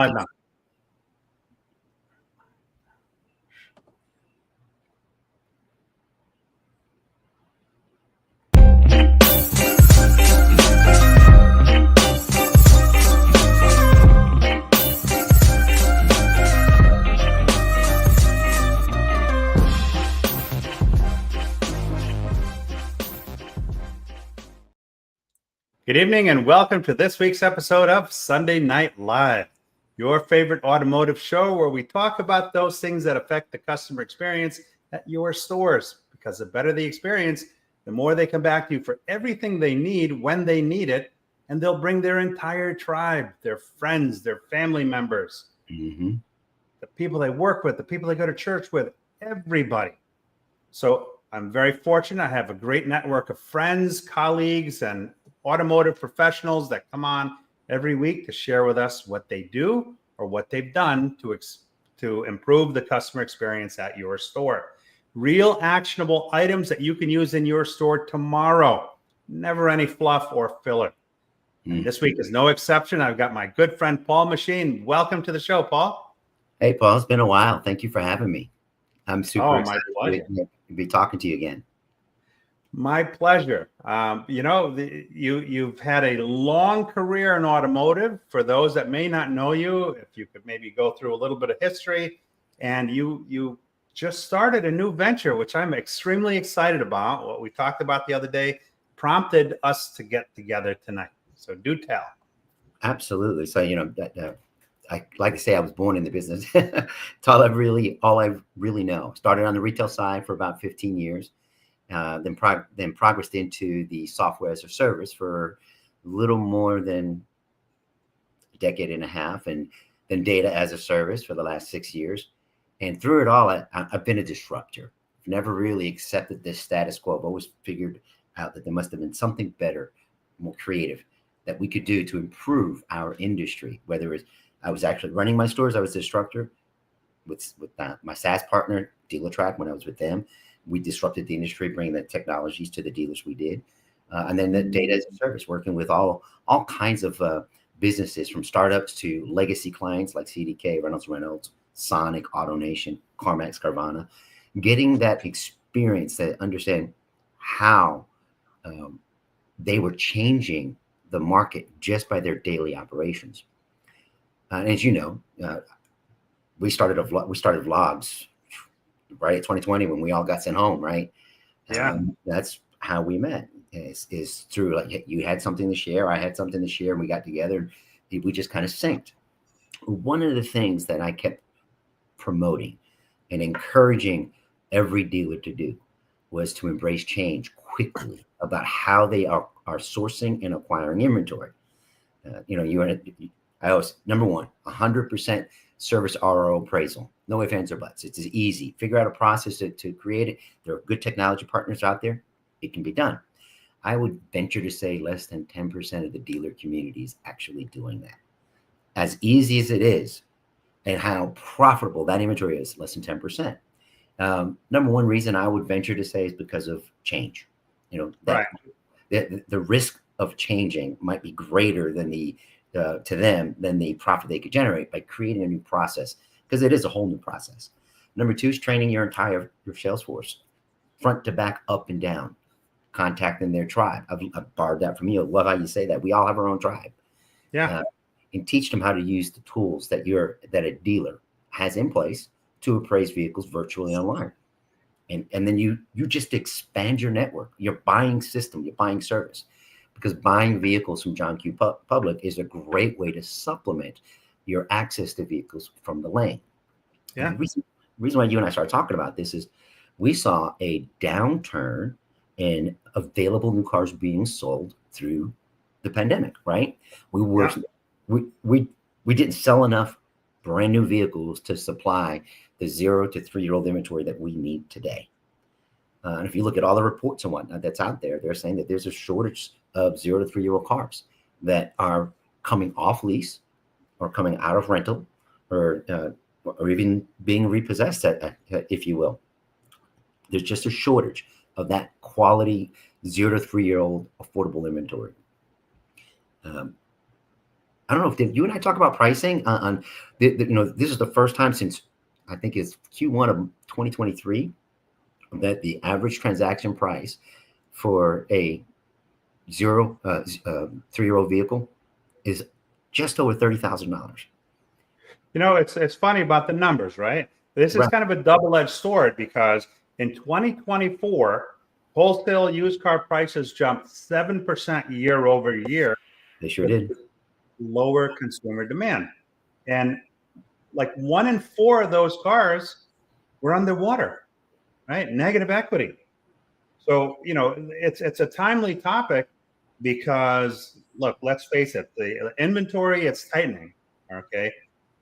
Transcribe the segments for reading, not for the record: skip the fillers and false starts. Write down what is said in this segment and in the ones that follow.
No. Good evening and welcome to this week's episode of Sunday Night Live, your favorite automotive show where we talk about those things that affect the customer experience at your stores. Because the better the experience, the more they come back to you for everything they need when they need it, and they'll bring their entire tribe, their friends, their family members, the people they work with, the people they go to church with, everybody. So I'm very fortunate. I have a great network of friends, colleagues, and automotive professionals that come on every week to share with us what they do or what they've done to improve the customer experience at your store. Real actionable items that you can use in your store tomorrow. Never any fluff or filler. And this week is no exception. I've got my good friend, Paul Machin. Welcome to the show, Paul. Hey, Paul, it's been a while. Thank you for having me. I'm super excited to be talking to you again. My pleasure. You've had a long career in automotive. For those that may not know you, if you could maybe go through a little bit of history, and you just started a new venture, which I'm extremely excited about. What we talked about the other day prompted us to get together tonight. So do tell. Absolutely. So, I like to say I was born in the business. It's all I really know. Started on the retail side for about 15 years. Then progressed into the software as a service for a little more than a decade and a half, and then data as a service for the last 6 years. And through it all, I've been a disruptor. I've never really accepted this status quo. I've always figured out that there must have been something better, more creative that we could do to improve our industry. Whether it's I was actually running my stores, I was a disruptor with my SaaS partner, DealerTrack, when I was with them. We disrupted the industry, bringing the technologies to the dealers we did. And then the data as a service, working with all kinds of businesses, from startups to legacy clients like CDK, Reynolds, Sonic, AutoNation, CarMax, Carvana, getting that experience to understand how they were changing the market just by their daily operations. And as you know, we started vlogs right at 2020 when we all got sent home, right? Yeah. That's how we met. Is through, like, you had something to share, I had something to share, and we got together. We just kind of synced. One of the things that I kept promoting and encouraging every dealer to do was to embrace change quickly about how they are sourcing and acquiring inventory. I always, number one, 100% service RO appraisal. No ifs, ands, or buts. It's easy. Figure out a process to create it. There are good technology partners out there. It can be done. I would venture to say less than 10% of the dealer community is actually doing that. As easy as it is, and how profitable that inventory is, less than 10%. Number one reason I would venture to say is because of change. Right. The risk of changing might be greater than to them than the profit they could generate by creating a new process, because it is a whole new process. Number two is training your sales force, front to back, up and down, contacting their tribe. I've borrowed that from you. I love how you say that. We all have our own tribe. Yeah. And teach them how to use the tools that a dealer has in place to appraise vehicles virtually online. And then you just expand your network, your buying system, your buying service. Because buying vehicles from John Q. Public is a great way to supplement your access to vehicles from the lane. Yeah. The reason why you and I started talking about this is we saw a downturn in available new cars being sold through the pandemic, right? We didn't sell enough brand new vehicles to supply the 0 to 3 year old inventory that we need today. And if you look at all the reports and whatnot that's out there, they're saying that there's a shortage of 0 to 3 year old cars that are coming off lease or coming out of rental or even being repossessed, if you will. There's just a shortage of that quality 0 to 3 year old affordable inventory. I don't know if did you and I talk about pricing on this is the first time since I think it's Q1 of 2023 that the average transaction price for a 3-year-old vehicle is just over $30,000. It's funny about the numbers, right? This is Right. kind of a double-edged sword because in 2024, wholesale used car prices jumped 7% year over year They sure did. with lower consumer demand. And like 1 in 4 of those cars were underwater, right? Negative equity. So, it's a timely topic because look, let's face it, the inventory, it's tightening. Okay.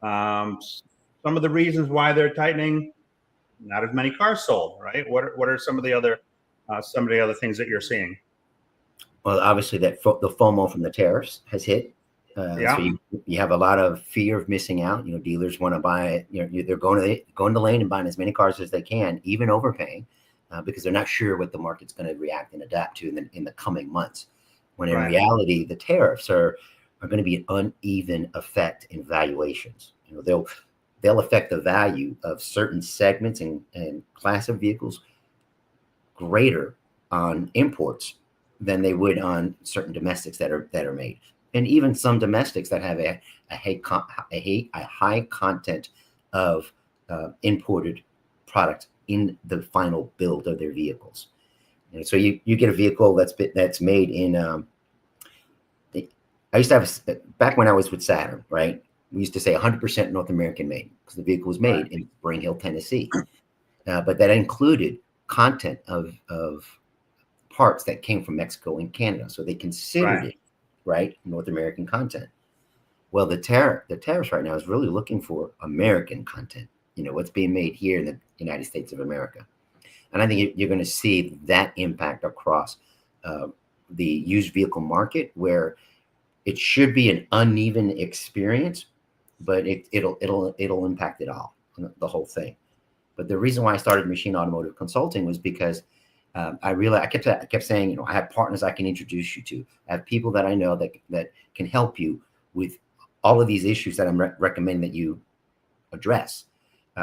Some of the reasons why they're tightening, not as many cars sold, right? What are some of the other things that you're seeing? Well, obviously the FOMO from the tariffs has hit. Yeah, So you have a lot of fear of missing out. Dealers want to buy. They're going to the lane and buying as many cars as they can, even overpaying, because they're not sure what the market's going to react and adapt to in the coming months. When in right. reality, the tariffs are going to be an uneven effect in valuations. They'll affect the value of certain segments and class of vehicles greater on imports than they would on certain domestics that are made, and even some domestics that have a high content of imported product in the final build of their vehicles. And so you get a vehicle that's made in. I used to have back when I was with Saturn, right? We used to say 100% North American made because the vehicle was made in Spring Hill, Tennessee, but that included content of parts that came from Mexico and Canada. So they considered it, right, North American content. Well, the tariffs right now is really looking for American content, what's being made here in the United States of America. And I think you're going to see that impact across the used vehicle market, where it should be an uneven experience, but it'll impact it all, the whole thing. But the reason why I started Machine Automotive Consulting was because I realized I kept saying, I have partners I can introduce you to. I have people that I know that can help you with all of these issues that I'm recommending that you address.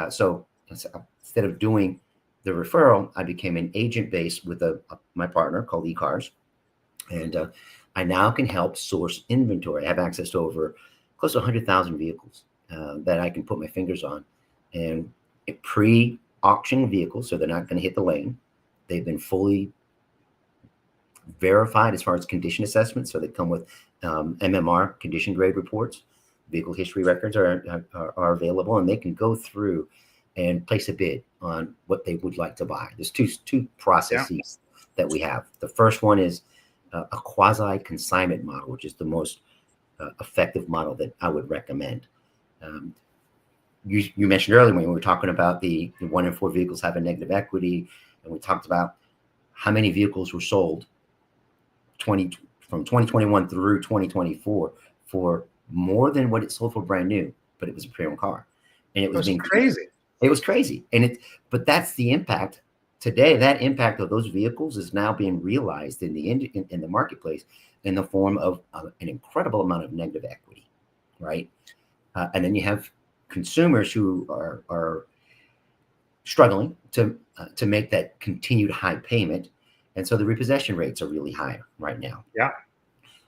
So instead of doing the referral, I became an agent base with my partner called eCars, and I now can help source inventory. I have access to over close to 100,000 vehicles that I can put my fingers on, and pre-auction vehicles, so they're not going to hit the lane. They've been fully verified as far as condition assessment, so they come with MMR condition grade reports. Vehicle history records are available, and they can go through and place a bid on what they would like to buy. There's two processes that we have. The first one is a quasi consignment model, which is the most effective model that I would recommend. You mentioned earlier when we were talking about the 1 in 4 vehicles have a negative equity, and we talked about how many vehicles were sold from 2021 through 2024 for more than what it sold for brand new, but it was a pre-owned car, and it was crazy. It was crazy, but that's the impact today. That impact of those vehicles is now being realized in the marketplace in the form of an incredible amount of negative equity, right? And then you have consumers who are struggling to make that continued high payment, and so the repossession rates are really high right now. Yeah.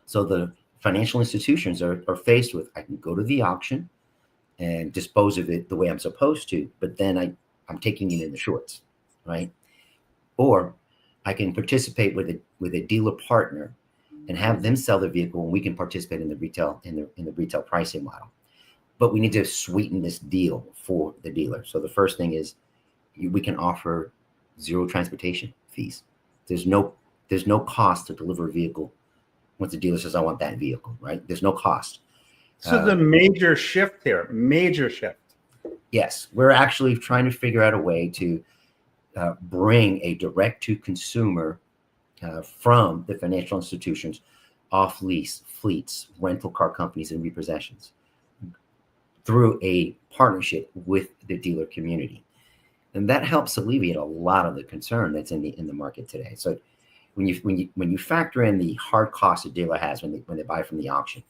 So the financial institutions are faced with, I can go to the auction and dispose of it the way I'm supposed to, but then I'm taking it in the shorts, right? Or I can participate with a dealer partner and have them sell the vehicle, and we can participate in the retail pricing model. But we need to sweeten this deal for the dealer. So the first thing is we can offer zero transportation fees. There's no cost to deliver a vehicle once the dealer says, I want that vehicle, right? There's no cost. So the major shift here, major shift. Yes, we're actually trying to figure out a way to bring a direct-to-consumer from the financial institutions, off-lease fleets, rental car companies, and repossessions through a partnership with the dealer community. And that helps alleviate a lot of the concern that's in the market today. So when you factor in the hard cost a dealer has when they buy from the auction,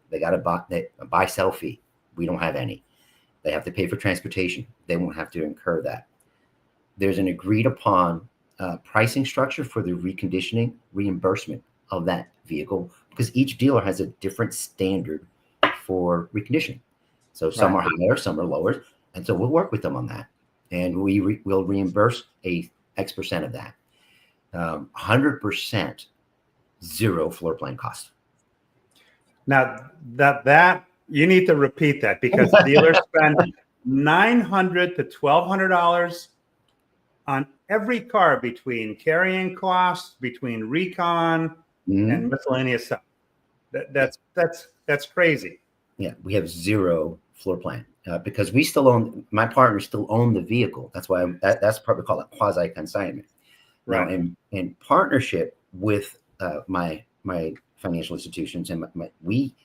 They got to buy sell fee. We don't have any. They have to pay for transportation. They won't have to incur that. There's an agreed upon pricing structure for the reconditioning reimbursement of that vehicle, because each dealer has a different standard for reconditioning. So some are higher, some are lower. And so we'll work with them on that. And we will reimburse a X percent of that. 100% zero floor plan cost. Now that you need to repeat that, because dealers spend $900 to $1,200 on every car between carrying costs, between recon and miscellaneous stuff. That's crazy. Yeah, we have zero floor plan because we still own. My partners still own the vehicle. That's why that's probably called a quasi consignment. Right. Now, in partnership with my financial institutions, and we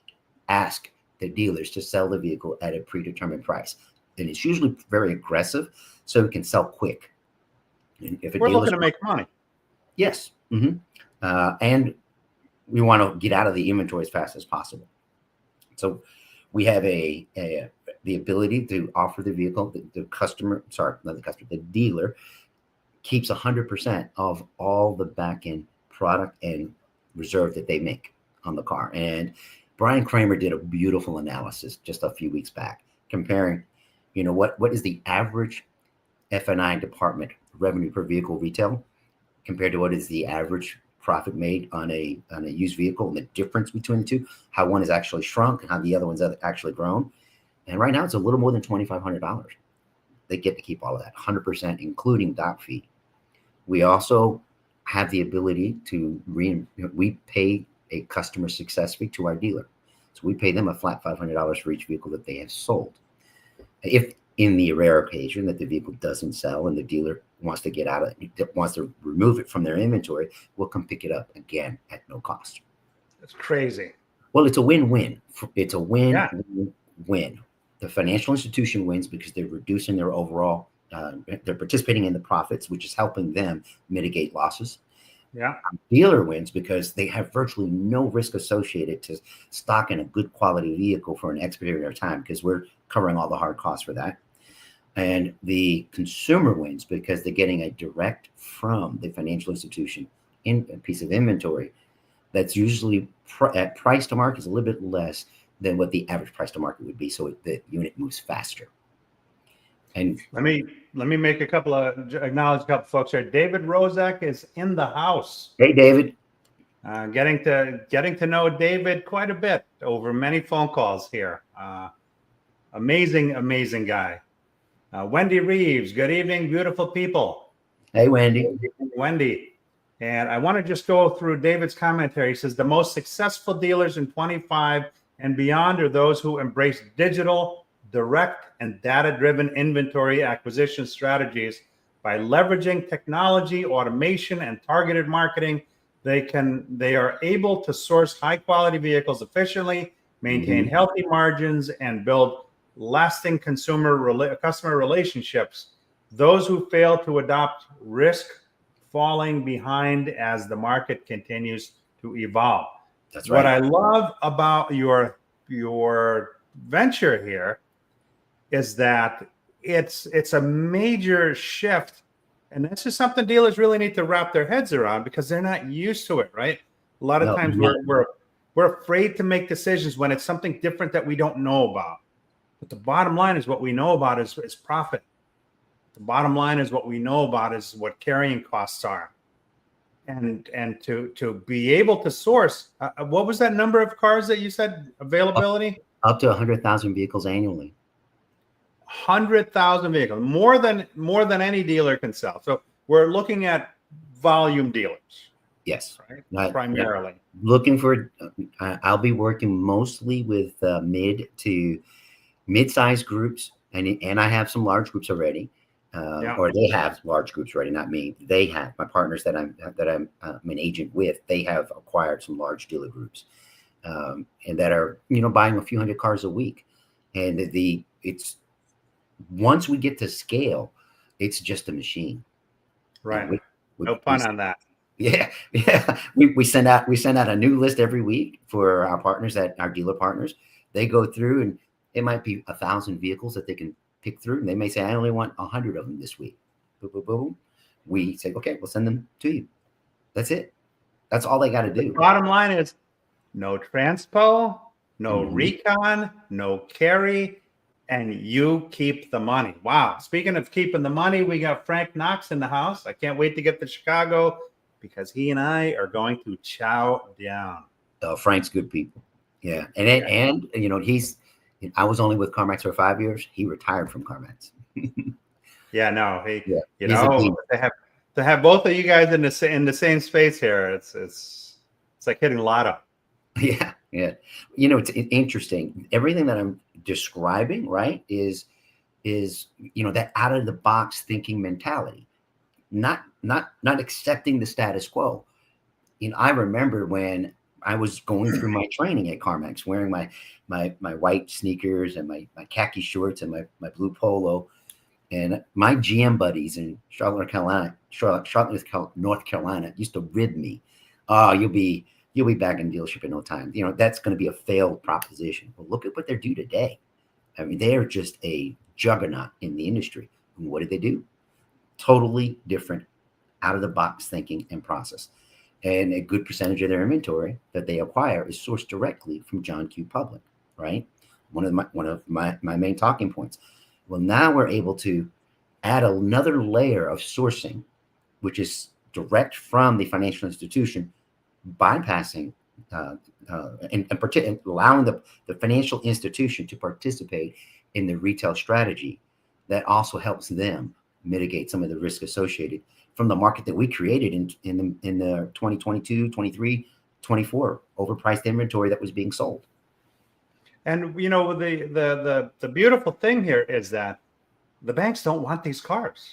ask the dealers to sell the vehicle at a predetermined price, and it's usually very aggressive, so we can sell quick. And if we're looking to make money, yes, and we want to get out of the inventory as fast as possible. So we have the ability to offer the vehicle. The dealer keeps 100% of all the back end product and reserve that they make on the car. And Brian Kramer did a beautiful analysis just a few weeks back, comparing, what is the average F&I department revenue per vehicle retail compared to what is the average profit made on a used vehicle, and the difference between the two, how one is actually shrunk and how the other one's actually grown. And right now it's a little more than $2,500. They get to keep all of that, 100%, including dock fee. We also have the ability to we pay a customer success fee to our dealer. So we pay them a flat $500 for each vehicle that they have sold. If in the rare occasion that the vehicle doesn't sell and the dealer wants to get out of it, wants to remove it from their inventory, we'll come pick it up again at no cost. That's crazy. Well, it's a win-win. It's a win-win. The financial institution wins because they're reducing their overall, they're participating in the profits, which is helping them mitigate losses. Yeah. Dealer wins because they have virtually no risk associated to stocking a good quality vehicle for an X period of time, because we're covering all the hard costs for that. And the consumer wins because they're getting a direct from the financial institution in a piece of inventory that's usually at price to market is a little bit less than what the average price to market would be. So the unit moves faster. And let me acknowledge a couple folks here. David Rozek is in the house. Hey, David. Getting to know David quite a bit over many phone calls here. Amazing guy. Wendy Reeves, good evening, beautiful people. Hey, Wendy. Wendy. And I want to just go through David's commentary. He says the most successful dealers in 25 and beyond are those who embrace digital, direct, and data-driven inventory acquisition strategies. By leveraging technology, automation, and targeted marketing, they are able to source high-quality vehicles efficiently, maintain healthy margins, and build lasting customer relationships. Those who fail to adopt risk falling behind as the market continues to evolve. That's right. What I love about your venture here is that it's a major shift, and this is something dealers really need to wrap their heads around because they're not used to it, right? A lot of times we're afraid to make decisions when it's something different that we don't know about. But the bottom line is what we know about is profit. The bottom line is what we know about is what carrying costs are. And to be able to source, what was that number of cars that you said availability? Up to 100,000 vehicles annually. 100,000 vehicles, more than any dealer can sell. So we're looking at volume dealers. Yes, right? Primarily. Looking for, I'll be working mostly with mid-sized groups, and I have some large groups already. Or they have large groups already, not me. They have my partners that I'm an agent with. They have acquired some large dealer groups, and that are buying a few hundred cars a week. And it's once we get to scale, it's just a machine. Right. No pun on that. Yeah, yeah. We send out a new list every week for our partners, that our dealer partners. They go through, and it might be 1,000 vehicles that they can pick through. And they may say, I only want 100 of them this week. Boom, boom, boom. We say, okay, we'll send them to you. That's it. That's all they got to The do. bottom line is no transpo, no Mhm. recon, no carry, and you keep the money. Wow. Speaking of keeping the money, we got Frank Knox in the house. I can't wait to get to Chicago because he and I are going to chow down. Frank's good people. Yeah, Yeah. and I was only with CarMax for 5 years. He retired from CarMax. Yeah, no, Yeah, he's a demon. to have both of you guys in the same space here, it's like hitting lotto. Yeah, yeah. It's interesting. Everything that I'm describing, right, is that out of the box thinking mentality, not accepting the status quo. I remember when I was going through my training at CarMax, wearing my white sneakers and my khaki shorts and my blue polo, and my GM buddies in Charlotte, North Carolina used to rib me. Oh, you'll be back in dealership in no time. That's going to be a failed proposition. Well, look at what they do today. I mean, they are just a juggernaut in the industry. And what did they do? Totally different, out of the box thinking and process. And a good percentage of their inventory that they acquire is sourced directly from John Q. Public, right? One of my main talking points. Well, now we're able to add another layer of sourcing, which is direct from the financial institution, bypassing and allowing the financial institution to participate in the retail strategy. That also helps them mitigate some of the risk associated from the market that we created in the 2022, 23, 24 overpriced inventory that was being sold. And the beautiful thing here is that the banks don't want these cars.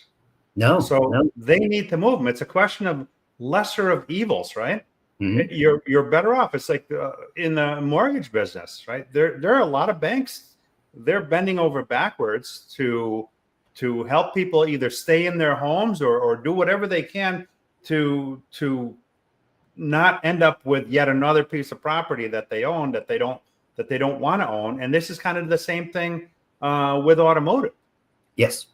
No, So no. they need to move them. It's a question of lesser of evils, right? Mm-hmm. You're better off. It's like in the mortgage business, right? There are a lot of banks. They're bending over backwards to help people either stay in their homes or do whatever they can to not end up with yet another piece of property that they own that they don't want to own. And this is kind of the same thing with automotive. Yes,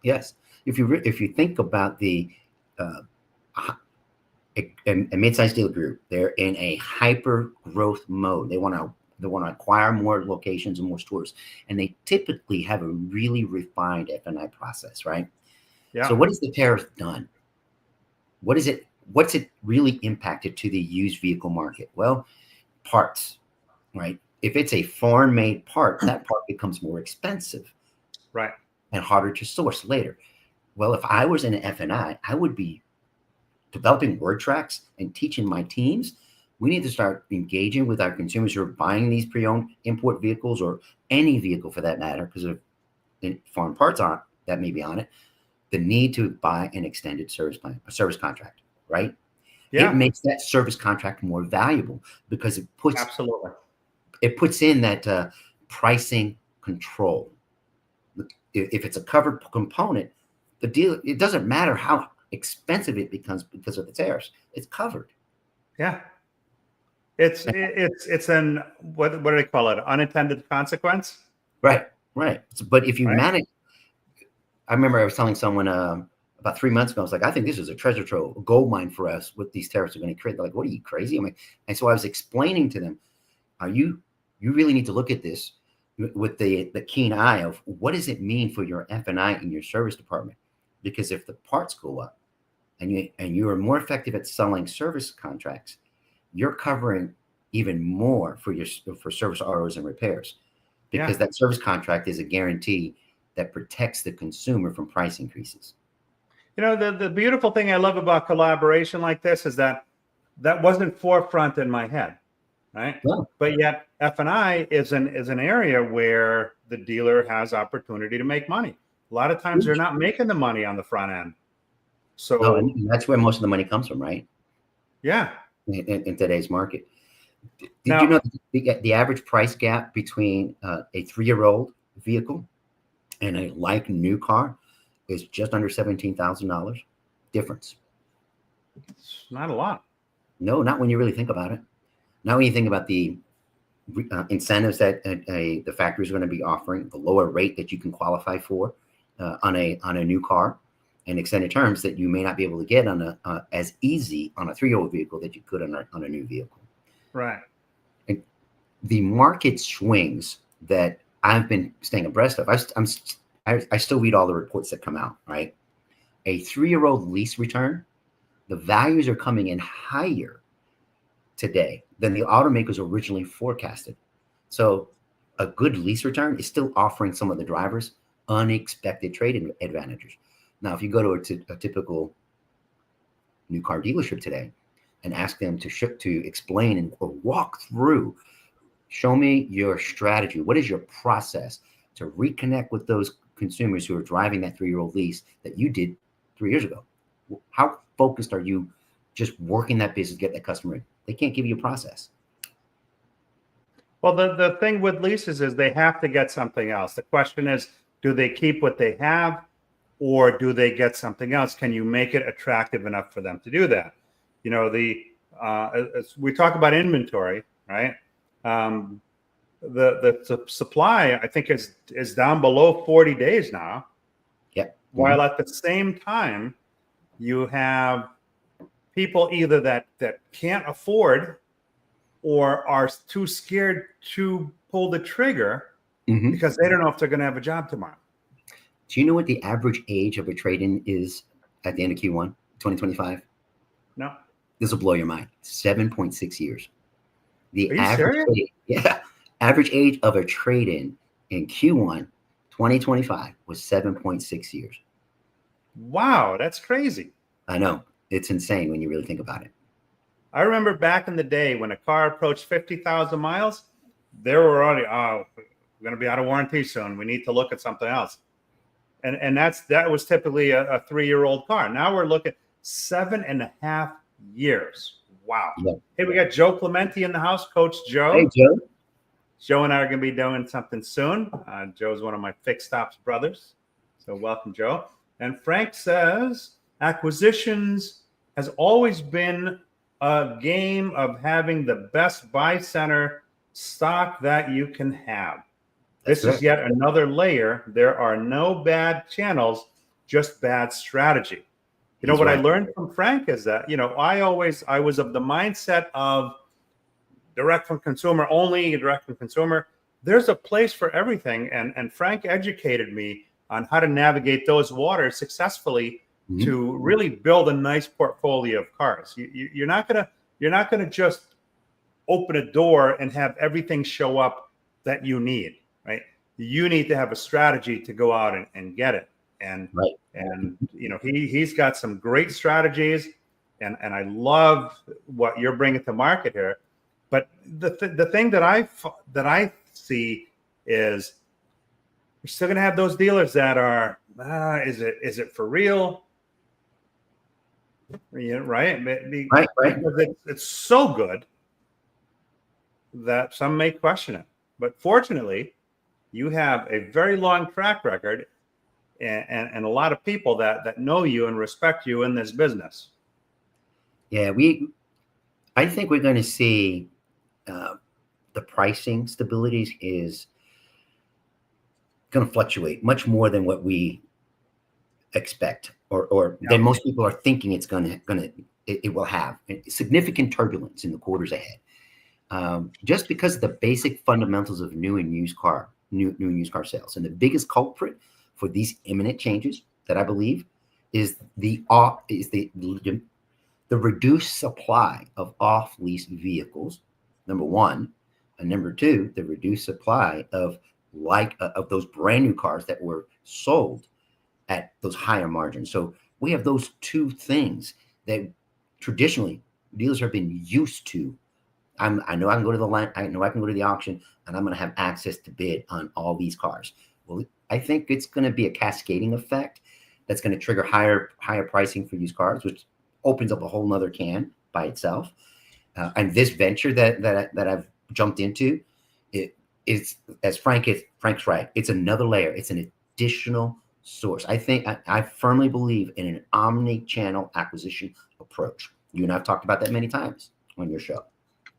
yes. If you think about the uh, a mid-sized dealer group, they're in a hyper growth mode. They want to acquire more locations and more stores, and they typically have a really refined F&I process, right? Yeah. So what has the tariff done? What's it really impacted to the used vehicle market? Well, parts, right? If it's a foreign made part, that part becomes more expensive, Right. and harder to source later. Well, if I was in an F&I, I would be developing word tracks and teaching my teams. We need to start engaging with our consumers who are buying these pre-owned import vehicles, or any vehicle for that matter, because of foreign parts on that may be on it. The need to buy an extended service plan, a service contract, right? It Yeah. makes that service contract more valuable because Absolutely. it puts in that pricing control. If it's a covered component, the deal, it doesn't matter how expensive it becomes because of the tariffs. It's covered. Yeah. It's an what do they call it? Unintended consequence, Right, right. But if you right? manage, I remember I was telling someone about 3 months ago, I was like, I think this is a treasure trove, a gold mine for us. What these tariffs are going to create. They're like, what are you, crazy? I'm like, and so I was explaining to them, are you really need to look at this with the keen eye of what does it mean for your F&I and your service department? Because if the parts go up and you are more effective at selling service contracts, you're covering even more for service ROs and repairs, Yeah. because that service contract is a guarantee that protects the consumer from price increases. The beautiful thing I love about collaboration like this is that wasn't forefront in my head, right? Yeah. But yet F&I is an area where the dealer has opportunity to make money. A lot of times they're not making the money on the front end. Oh, So and that's where most of the money comes from, right? yeah. In today's market. Did you Now, know the average price gap between a 3-year-old vehicle and a like new car is just under $17,000 difference? It's not a lot. No, not when you really think about it. Not when you think about the incentives that the factory is going to be offering, the lower rate that you can qualify for on a new car, and extended terms that you may not be able to get on as easy on a 3-year-old vehicle that you could on a new vehicle. Right. And the market swings that I've been staying abreast of. I still read all the reports that come out. Right, a 3-year-old lease return, the values are coming in higher today than the automakers originally forecasted. So a good lease return is still offering some of the drivers unexpected trade advantages. Now, if you go to a typical new car dealership today and ask them to explain or walk through, show me your strategy. What is your process to reconnect with those consumers who are driving that 3-year-old lease that you did 3 years ago? How focused are you just working that business, get that customer in? They can't give you a process. Well, the thing with leases is they have to get something else. The question is, do they keep what they have, or do they get something else? Can you make it attractive enough for them to do that? You know, we talk about inventory, right? The supply, I think, is down below 40 days now. Yeah. While at the same time, you have people either that can't afford or are too scared to pull the trigger because they don't know if they're going to have a job tomorrow. Do you know what the average age of a trade-in is at the end of Q1 2025? No. This will blow your mind. 7.6 years. The Are you average serious? average age of a trade-in in Q1 2025 was 7.6 years. Wow, that's crazy. I know. It's insane when you really think about it. I remember back in the day when a car approached 50,000 miles, they were already, we're going to be out of warranty soon. We need to look at something else. And that was typically a 3-year-old car. Now we're looking 7.5 years. Wow. Yeah. Hey, we got Joe Clementi in the house, Coach Joe. Hey, Joe. Joe and I are going to be doing something soon. Joe's one of my Fixed Ops brothers. So welcome, Joe. And Frank says, acquisitions has always been a game of having the best buy center stock that you can have. This is yet another layer. There are no bad channels, just bad strategy. You know what I learned from Frank is that, I was of the mindset of direct from consumer only, direct from consumer. There's a place for everything. And Frank educated me on how to navigate those waters successfully to really build a nice portfolio of cars. You're not gonna just open a door and have everything show up that you need, right? You need to have a strategy to go out and get it. And he's got some great strategies, and I love what you're bringing to market here. But the thing that I see is you're still gonna have those dealers that are is it for real? Yeah, right. Because it's so good that some may question it. But fortunately, you have a very long track record and a lot of people that know you and respect you in this business. Yeah, I think we're going to see the pricing stabilities is going to fluctuate much more than what we expect or than most people are thinking it will have significant turbulence in the quarters ahead. Just because of the basic fundamentals of new and used car sales. And the biggest culprit for these imminent changes that I believe is the reduced supply of off-lease vehicles, number one, and number two, the reduced supply of those brand new cars that were sold at those higher margins. So we have those two things that traditionally dealers have been used to. I know I can go to the line. I know I can go to the auction, and I'm going to have access to bid on all these cars. Well, I think it's going to be a cascading effect that's going to trigger higher pricing for used cars, which opens up a whole nother can by itself. And this venture that I've jumped into, it is, as Frank's right. It's another layer. It's an additional source. I firmly believe in an omni-channel acquisition approach. You and I've talked about that many times on your show.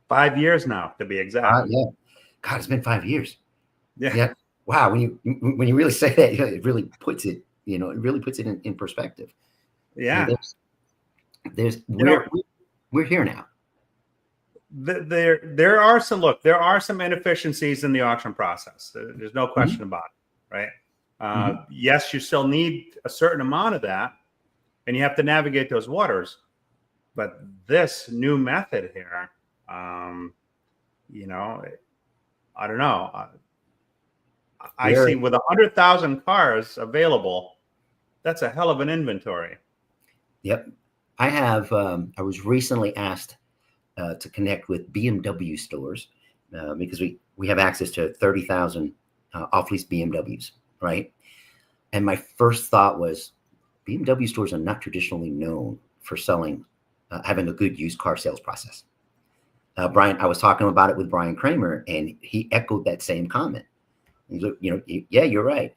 5 years now, to be exact. Yeah. God, it's been 5 years. Yeah. Yeah. Wow. When you really say that, it really puts it, it really puts it in perspective. Yeah. We're here now. There are some inefficiencies in the auction process. There's no question about it, right? Yes, you still need a certain amount of that, and you have to navigate those waters. But this new method here, I don't know. I see with 100,000 cars available, that's a hell of an inventory. Yep. I was recently asked to connect with BMW stores because we have access to 30,000 off-lease BMWs, right? And my first thought was BMW stores are not traditionally known for selling, having a good used car sales process. Brian, I was talking about it with Brian Kramer, and he echoed that same comment. He's like, yeah, you're right.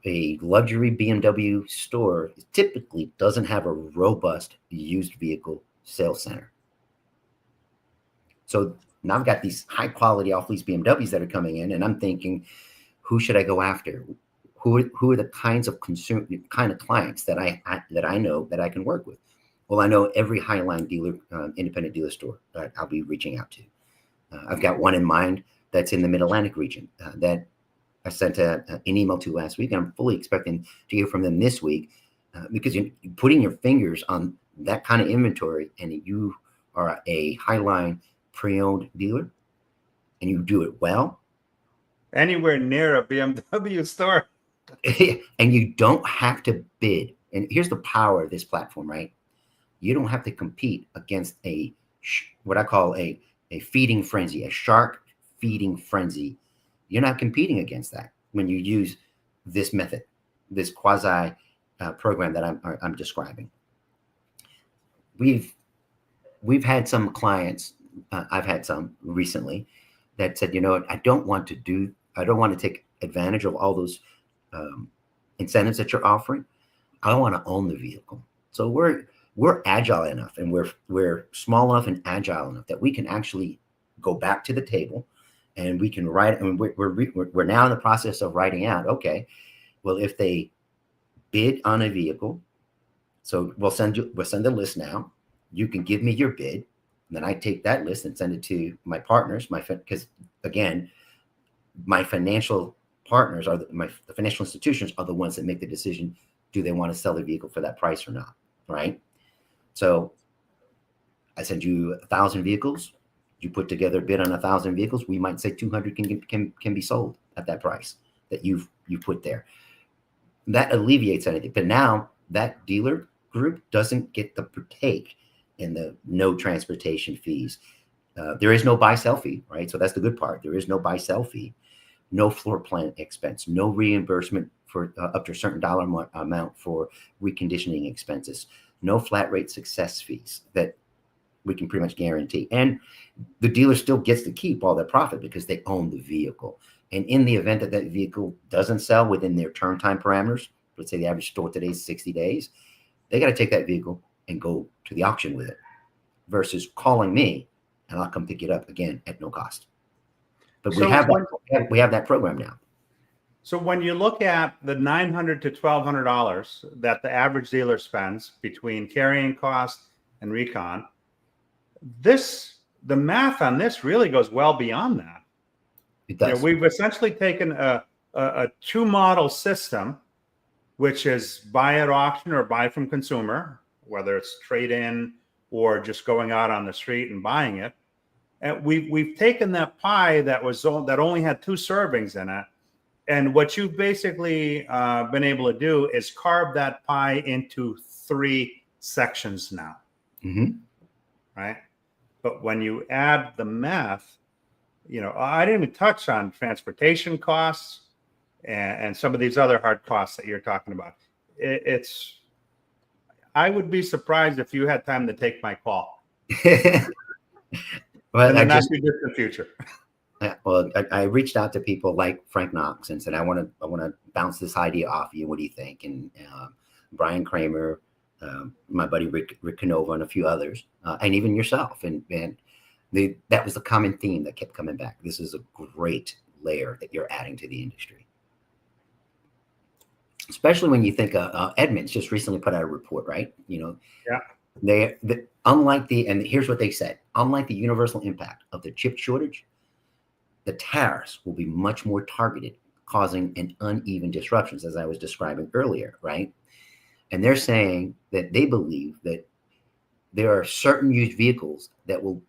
A luxury BMW store typically doesn't have a robust used vehicle sales center. So now I've got these high quality off lease BMWs that are coming in, and I'm thinking, who should I go after? Who are the kind of clients that I know that I can work with? Well, I know every Highline dealer, independent dealer store that I'll be reaching out to. I've got one in mind that's in the Mid-Atlantic region that I sent an email to last week, and I'm fully expecting to hear from them this week because you're putting your fingers on that kind of inventory, and you are a Highline pre-owned dealer, and you do it well. Anywhere near a BMW store. And you don't have to bid. And here's the power of this platform, right? You don't have to compete against what I call a feeding frenzy, a shark feeding frenzy. You're not competing against that when you use this method, this quasi program that I'm describing. We've had some clients, I've had some recently that said, I don't want to take advantage of all those incentives that you're offering. I want to own the vehicle. So we're agile enough, and we're small enough and agile enough that we can actually go back to the table, and we can write. I mean, we're now in the process of writing out. Okay, well, if they bid on a vehicle, so we'll send a list now. You can give me your bid, and then I take that list and send it to my partners. Because again, my financial partners the financial institutions are the ones that make the decision. Do they want to sell the vehicle for that price or not? Right. So I send you 1,000 vehicles. You put together a bid on 1,000 vehicles. We might say 200 can be sold at that price that you put there. That alleviates anything. But now that dealer group doesn't get to partake in the no transportation fees. There is no buy sell fee, right? So that's the good part. There is no buy sell fee, no floor plan expense, no reimbursement for up to a certain dollar amount for reconditioning expenses, no flat rate success fees that we can pretty much guarantee. And the dealer still gets to keep all their profit because they own the vehicle. And in the event that vehicle doesn't sell within their turn time parameters, let's say the average store today is 60 days, they got to take that vehicle and go to the auction with it versus calling me and I'll come pick it up again at no cost. But we have that program now. So when you look at the $900 to $1,200 that the average dealer spends between carrying costs and recon, the math on this really goes well beyond that. It does. We've essentially taken a two-model system, which is buy at auction or buy from consumer, whether it's trade-in or just going out on the street and buying it. And we've taken that pie that only had 2 servings in it. And what you've basically been able to do is carve that pie into 3 sections now. Mm-hmm. Right. But when you add the math, I didn't even touch on transportation costs and some of these other hard costs that you're talking about. I would be surprised if you had time to take my call. Well, in the not too distant future. Well, I reached out to people like Frank Knox and said, I want to bounce this idea off you. What do you think? And Brian Kramer, my buddy Rick Canova, and a few others, and even yourself. And that was the common theme that kept coming back. This is a great layer that you're adding to the industry. Especially when you think Edmunds just recently put out a report, right? Yeah. And here's what they said: unlike the universal impact of the chip shortage, the tariffs will be much more targeted, causing an uneven disruptions, as I was describing earlier, right? And they're saying that they believe that there are certain used vehicles that will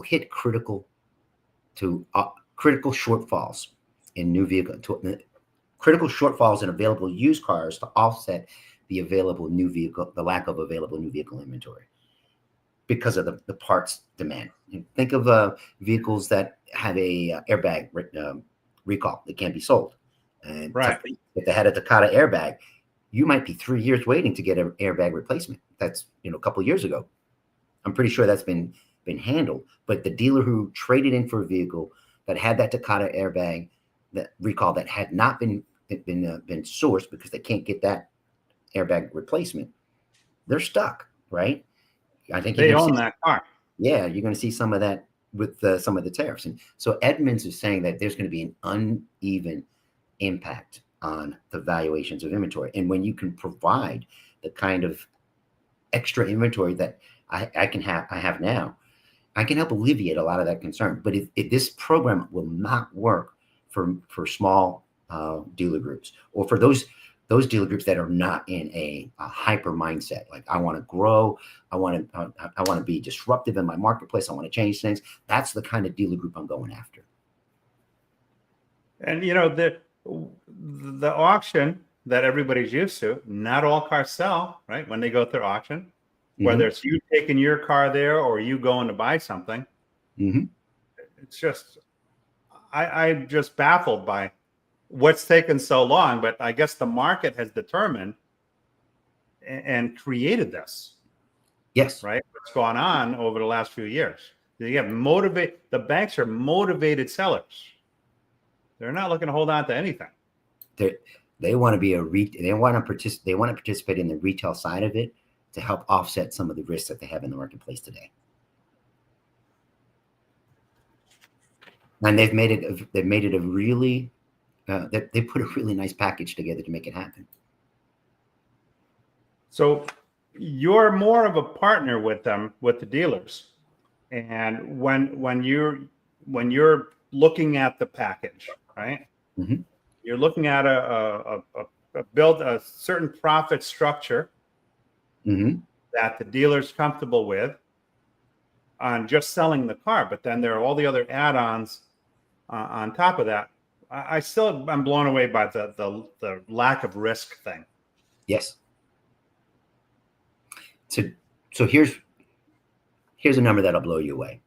hit critical shortfalls in new vehicle critical shortfalls in available used cars to offset the lack of available new vehicle inventory because of the parts demand. Think of vehicles that have a airbag recall that can't be sold. And right. If they had a Takata airbag, you might be 3 years waiting to get an airbag replacement. That's a couple of years ago. I'm pretty sure that's been handled. But the dealer who traded in for a vehicle that had that Takata airbag that recall that had not been sourced because they can't get that airbag replacement, they're stuck, right? I think they own that car. Yeah, you're going to see some of that with some of the tariffs. And so Edmunds is saying that there's going to be an uneven impact on the valuations of inventory. And when you can provide the kind of extra inventory that I have now, I can help alleviate a lot of that concern. But if this program will not work for small dealer groups, or for those dealer groups that are not in a hyper mindset, like I want to grow, I want to be disruptive in my marketplace, I want to change things. That's the kind of dealer group I'm going after. And the auction that everybody's used to, not all cars sell, right? When they go through auction, whether it's you taking your car there or you going to buy something, it's just, I'm just baffled by what's taken so long. But I guess the market has determined and created this. Yes. Right. What's gone on over the last few years? The banks are motivated sellers. They're not looking to hold on to anything. They want to they want to participate in the retail side of it to help offset some of the risks that they have in the marketplace today. And they've made it a really they put a really nice package together to make it happen. So you're more of a partner with them, with the dealers, and when you're looking at the package, right? You're looking at build a certain profit structure that the dealer's comfortable with on just selling the car, but then there are all the other add-ons on top of that. I'm blown away by the lack of risk thing. Yes. So here's a number that'll blow you away.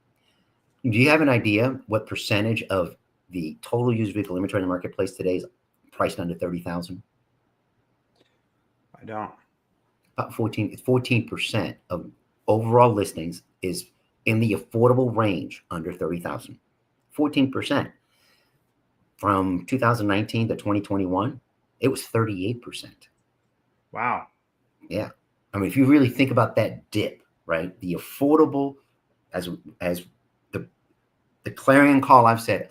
Do you have an idea what percentage of the total used vehicle inventory in the marketplace today is priced under $30,000? I don't. About 14% of overall listings is in the affordable range under $30,000. 14%. From 2019 to 2021, it was 38%. Wow. Yeah. I mean, if you really think about that dip, right? The affordable, as the clarion call I've said,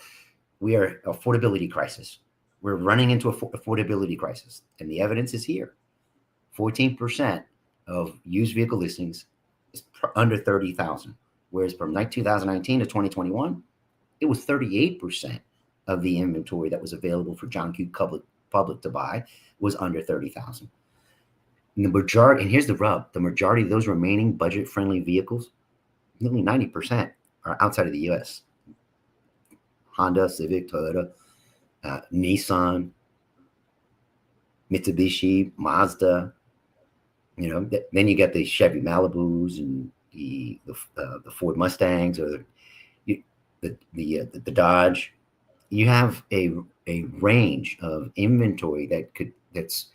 we are affordability crisis. We're running into affordability crisis, and the evidence is here. 14% of used vehicle listings is under 30,000, whereas from 2019 to 2021, it was 38% of the inventory that was available for John Q. public to buy was under 30,000. And the majority, and here's the rub, the majority of those remaining budget-friendly vehicles, nearly 90%, are outside of the U.S. Honda, Civic, Toyota, Nissan, Mitsubishi, Mazda. Then you get the Chevy Malibus and the Ford Mustangs, or the Dodge. You have a range of inventory that's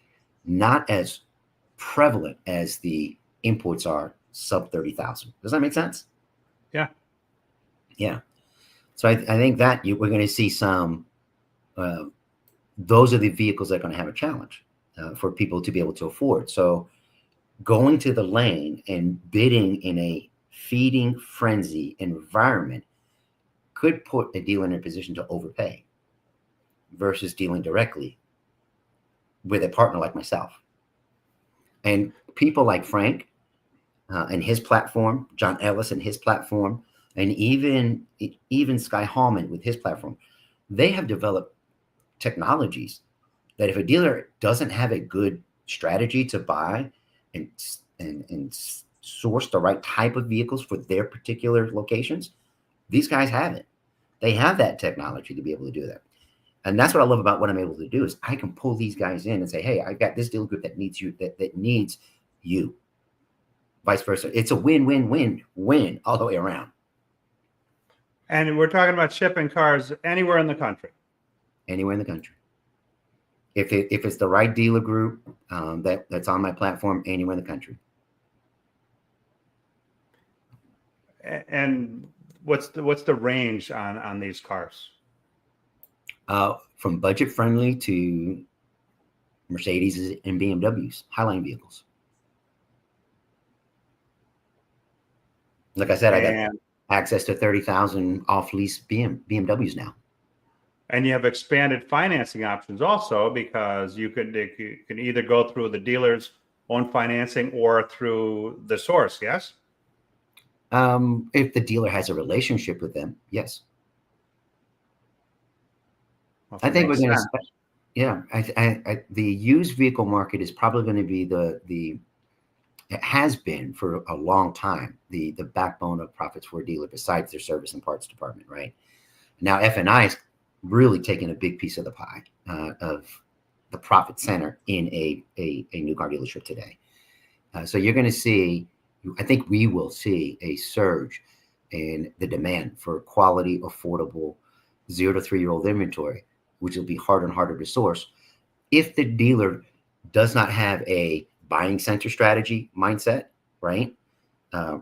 not as prevalent as the imports are sub 30,000. Does that make sense? Yeah. Yeah. So I think that we're going to see some. Those are the vehicles that are going to have a challenge for people to be able to afford. So going to the lane and bidding in a feeding frenzy environment could put a dealer in a position to overpay versus dealing directly with a partner like myself. And people like Frank and his platform, John Ellis and his platform, and even Sky Hallman with his platform, they have developed technologies that if a dealer doesn't have a good strategy to buy and source the right type of vehicles for their particular locations, these guys have it. They have that technology to be able to do that. And that's what I love about what I'm able to do is I can pull these guys in and say, hey, I've got this dealer group that needs you, that needs you. Vice versa. It's a win all the way around. And we're talking about shipping cars anywhere in the country. Anywhere in the country. If it's the right dealer group that's on my platform, anywhere in the country. And what's the range on these cars? From budget friendly to Mercedes and BMWs, highline vehicles. Like I said, I got access to 30,000 off lease BMWs now. And you have expanded financing options also, because you can either go through the dealer's own financing or through the source. Yes. If the dealer has a relationship with them, yes. Well, I think we're going to. Yeah, the used vehicle market is probably going to be it has been for a long time the backbone of profits for a dealer besides their service and parts department, right? Now F&I is really taking a big piece of the pie of the profit center in a new car dealership today. So you're going to see, I think we will see a surge in the demand for quality, affordable 0 to 3 year old inventory, which will be harder and harder to source if the dealer does not have a buying center strategy mindset, right?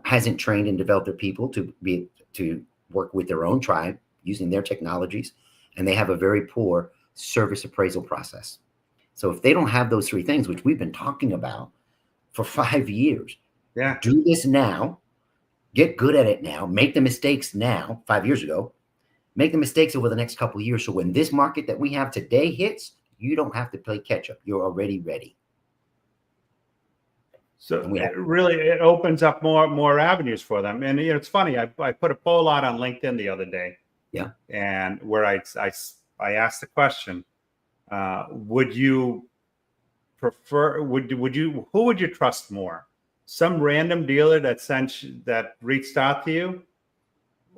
Hasn't trained and developed their people to work with their own tribe using their technologies, and they have a very poor service appraisal process. So if they don't have those 3 things, which we've been talking about for 5 years, do this now, get good at it now, make the mistakes now, 5 years ago, make the mistakes over the next couple of years. So when this market that we have today hits, you don't have to play catch up. You're already ready. So it opens up more avenues for them. And it's funny, I put a poll out on LinkedIn the other day. Yeah. And where I asked the question, would you prefer, who would you trust more? Some random dealer that reached out to you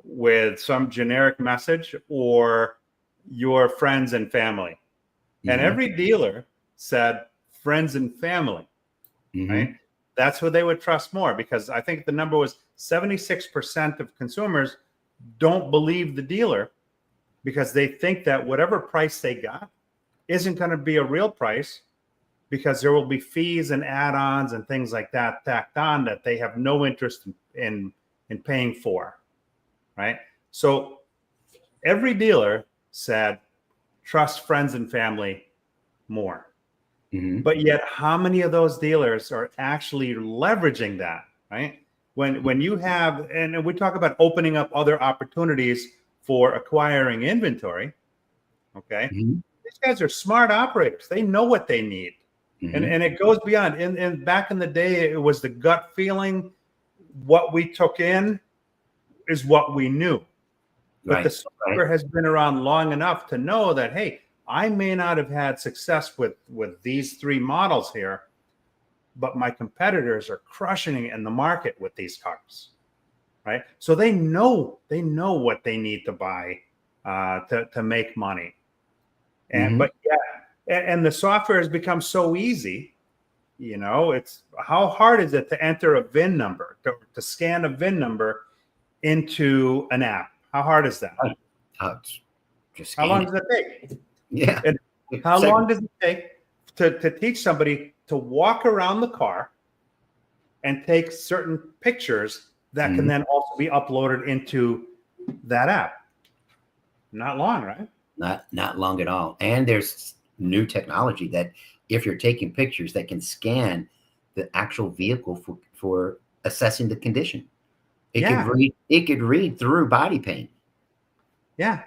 with some generic message, or your friends and family? Mm-hmm. And every dealer said friends and family, mm-hmm. right? That's who they would trust more, because I think the number was 76% of consumers don't believe the dealer because they think that whatever price they got isn't going to be a real price, because there will be fees and add-ons and things like that tacked on that they have no interest in paying for, right? So every dealer said trust friends and family more. Mm-hmm. But yet, how many of those dealers are actually leveraging that, right? When you have, and we talk about opening up other opportunities for acquiring inventory, okay? Mm-hmm. These guys are smart operators. They know what they need. Mm-hmm. And it goes beyond. And back in the day, it was the gut feeling. What we took in is what we knew. But right. The software has been around long enough to know that, hey, I may not have had success with these 3 models here, but my competitors are crushing it in the market with these cars, right? So they know what they need to buy to make money. And but and the software has become so easy. It's how hard is it to enter a VIN number, to scan a VIN number into an app? How hard is that? How long does that take? Yeah. And how long does it take to teach somebody to walk around the car and take certain pictures that can then also be uploaded into that app? Not long, right? Not long at all. And there's new technology that if you're taking pictures that can scan the actual vehicle for assessing the condition. Yeah. It could read through body paint. Yeah.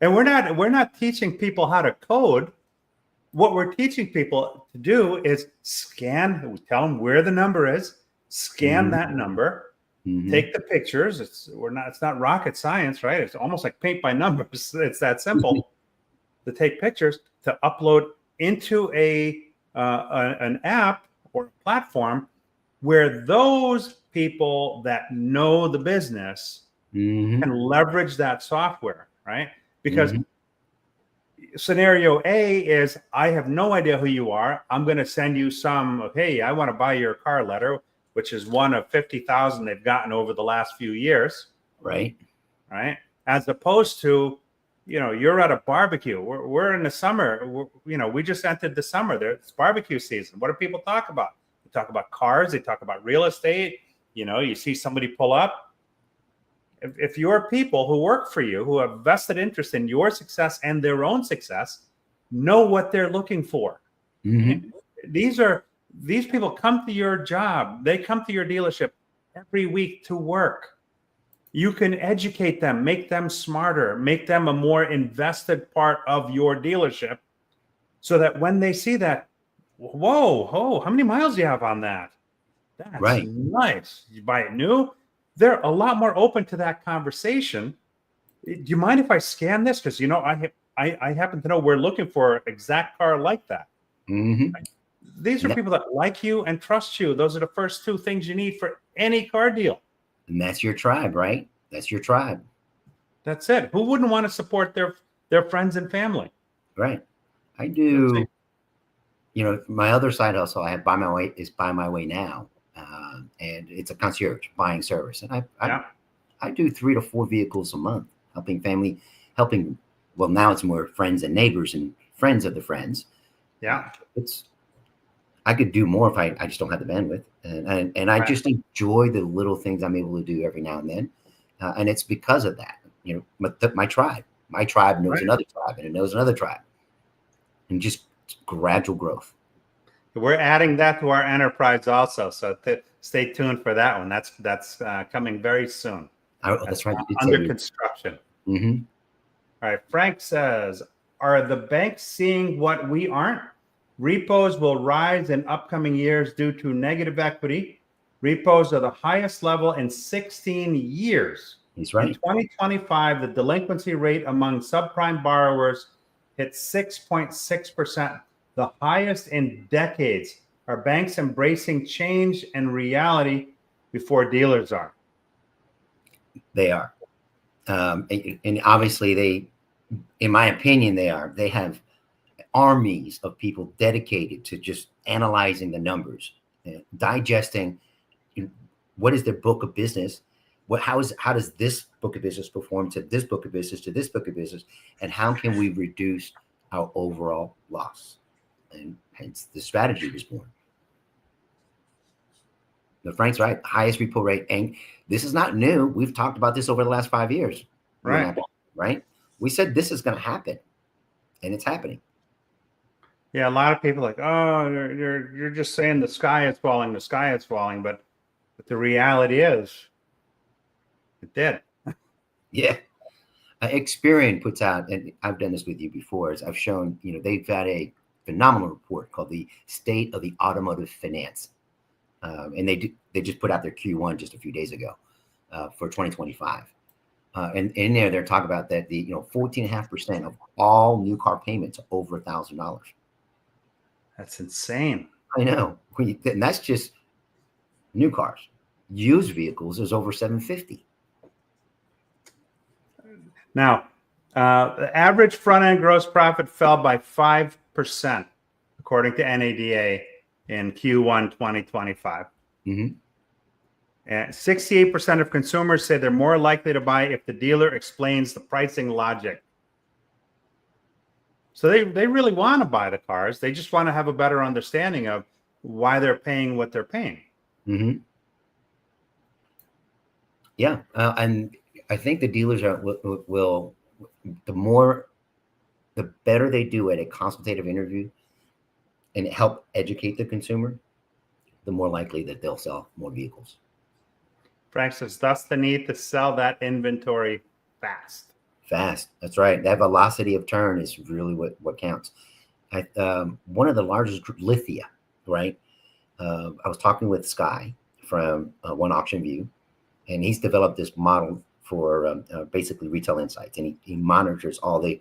And we're not teaching people how to code. What we're teaching people to do is scan, we tell them where the number is, scan that number, take the pictures. It's not rocket science, right? It's almost like paint by numbers. It's that simple to take pictures, to upload into an app or a platform where those people that know the business can leverage that software, right? Because scenario A is, I have no idea who you are. I'm going to send you some, hey, I want to buy your car letter, which is one of 50,000 they've gotten over the last few years. Right. Right. As opposed to, you're at a barbecue. We're in the summer. We just entered the summer. It's barbecue season. What do people talk about? They talk about cars. They talk about real estate. You see somebody pull up. If your people who work for you, who have vested interest in your success and their own success, know what they're looking for. These people come to your job. They come to your dealership every week to work. You can educate them, make them smarter, make them a more invested part of your dealership, so that when they see that, whoa, how many miles do you have on that? That's nice. You buy it new? They're a lot more open to that conversation. Do you mind if I scan this? Because I happen to know we're looking for an exact car like that. These are people that like you and trust you. Those are the first two things you need for any car deal. And that's your tribe, right? That's your tribe. That's it. Who wouldn't want to support their friends and family? Right. I do. My other side hustle I have Buy My Way now. And it's a concierge buying service. And I do 3 to 4 vehicles a month, helping. Well, now it's more friends and neighbors and friends of the friends. Yeah. I could do more if I just don't have the bandwidth. And I just enjoy the little things I'm able to do every now and then. And it's because of that, my tribe knows another tribe, and it knows another tribe, and just gradual growth. We're adding that to our enterprise also. So stay tuned for that one. That's coming very soon. That's right. Under construction. All right. Frank says, are the banks seeing what we aren't? Repos will rise in upcoming years due to negative equity. Repos are the highest level in 16 years. He's right. In 2025, the delinquency rate among subprime borrowers hit 6.6%, the highest in decades. Are banks embracing change and reality before dealers are? They are. And obviously in my opinion, they are. They have armies of people dedicated to just analyzing the numbers, digesting what is their book of business, how does this book of business perform to this book of business, to this book of business, and how can we reduce our overall loss? And hence the strategy was born. But Frank's right, highest repo rate, and this is not new. We've talked about this over the last 5 years. Right? We said this is going to happen, and it's happening. Yeah, a lot of people are like, oh, you're just saying the sky is falling, but the reality is, it did. Yeah. Experian puts out, and I've done this with you before, as I've shown, they've got a phenomenal report called the State of the Automotive Finance. And they just put out their Q1 just a few days ago for 2025. And in there, they're talking about that 14.5% of all new car payments are over $1,000. That's insane. I know. And that's just new cars. Used vehicles is over $750. Now, the average front-end gross profit fell by 5%, according to NADA, in Q1 2025. And 68% of consumers say they're more likely to buy if the dealer explains the pricing logic. So they really want to buy the cars. They just want to have a better understanding of why they're paying what they're paying. Yeah. And I think the dealers will the better they do at a consultative interview and help educate the consumer, the more likely that they'll sell more vehicles. Frank says, thus the need to sell that inventory fast. Fast. That's right. That velocity of turn is really what counts. One of the largest, Lithia, right? I was talking with Sky from One Auction View, and he's developed this model for basically retail insights, and he monitors all the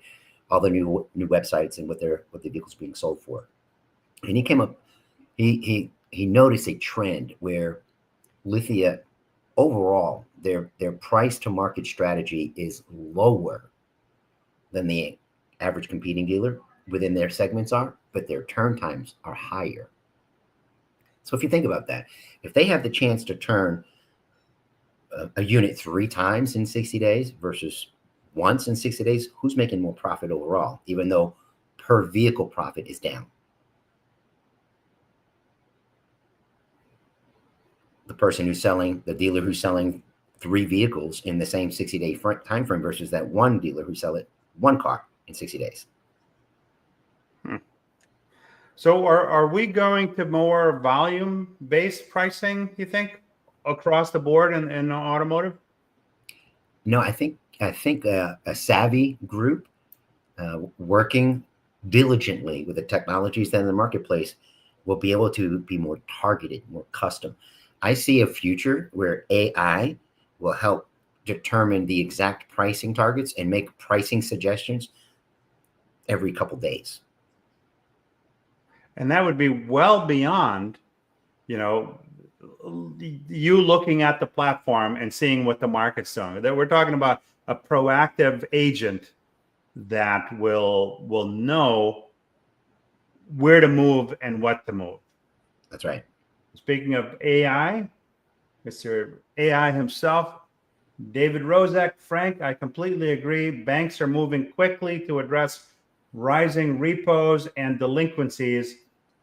new websites and what the vehicles being sold for. And he noticed a trend where Lithia overall their price to market strategy is lower than the average competing dealer within their segments are, but their turn times are higher. So if you think about that, if they have the chance to turn a unit 3 times in 60 days versus once in 60 days, who's making more profit overall, even though per vehicle profit is down? The dealer who's selling 3 vehicles in the same 60-day time frame versus that one dealer who sell it 1 car in 60 days. So are we going to more volume-based pricing, you think, across the board in automotive? No, I think a savvy group working diligently with the technologies that are in the marketplace will be able to be more targeted, more custom. I see a future where AI will help determine the exact pricing targets and make pricing suggestions every couple days. And that would be well beyond, you looking at the platform and seeing what the market's doing. That we're talking about a proactive agent that will know where to move and what to move. That's right. Speaking of AI, Mr. AI himself, David Rozek. Frank, I completely agree. Banks are moving quickly to address rising repos and delinquencies,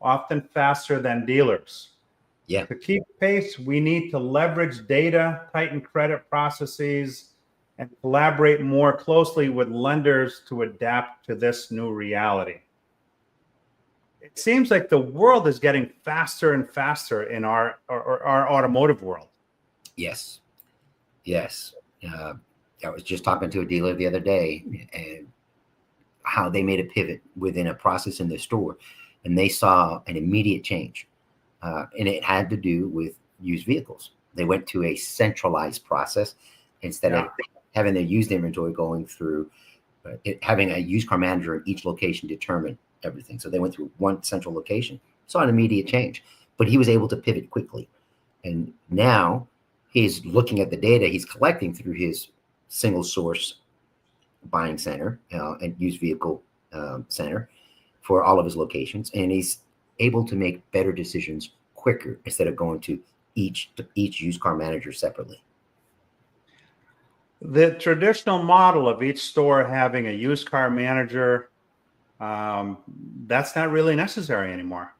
often faster than dealers. Yeah. To keep pace, we need to leverage data, tighten credit processes, and collaborate more closely with lenders to adapt to this new reality. It seems like the world is getting faster and faster in our automotive world. Yes. I was just talking to a dealer the other day and how they made a pivot within a process in their store, and they saw an immediate change. And it had to do with used vehicles. They went to a centralized process instead of having their used inventory going through having a used car manager in each location determine everything. So they went through one central location, saw an immediate change, but he was able to pivot quickly. And now he's looking at the data he's collecting through his single source buying center and used vehicle center for all of his locations. And he's able to make better decisions quicker instead of going to each used car manager separately. The traditional model of each store having a used car manager, that's not really necessary anymore.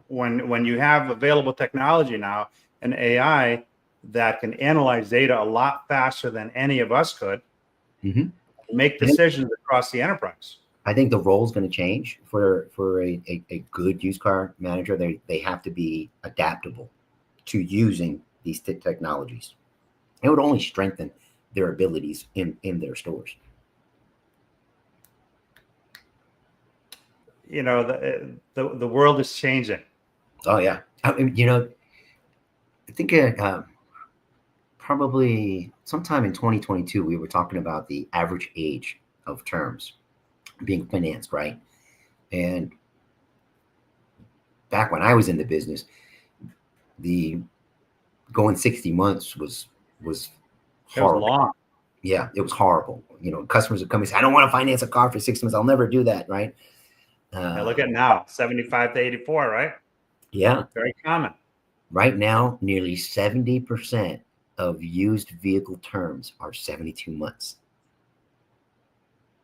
When you have available technology now and AI that can analyze data a lot faster than any of us could, make decisions across the enterprise. I think the role is going to change for a good used car manager. They have to be adaptable to using these technologies. It would only strengthen their abilities in their stores. The world is changing. Oh yeah, I think probably sometime in 2022 we were talking about the average age of terms being financed, right? And back when I was in the business, the going 60 months was horrible. It was long. Yeah, it was horrible. Customers would come and say, I don't want to finance a car for 6 months. I'll never do that, right? Look at now, 75 to 84, right? Yeah. Very common. Right now, nearly 70% of used vehicle terms are 72 months.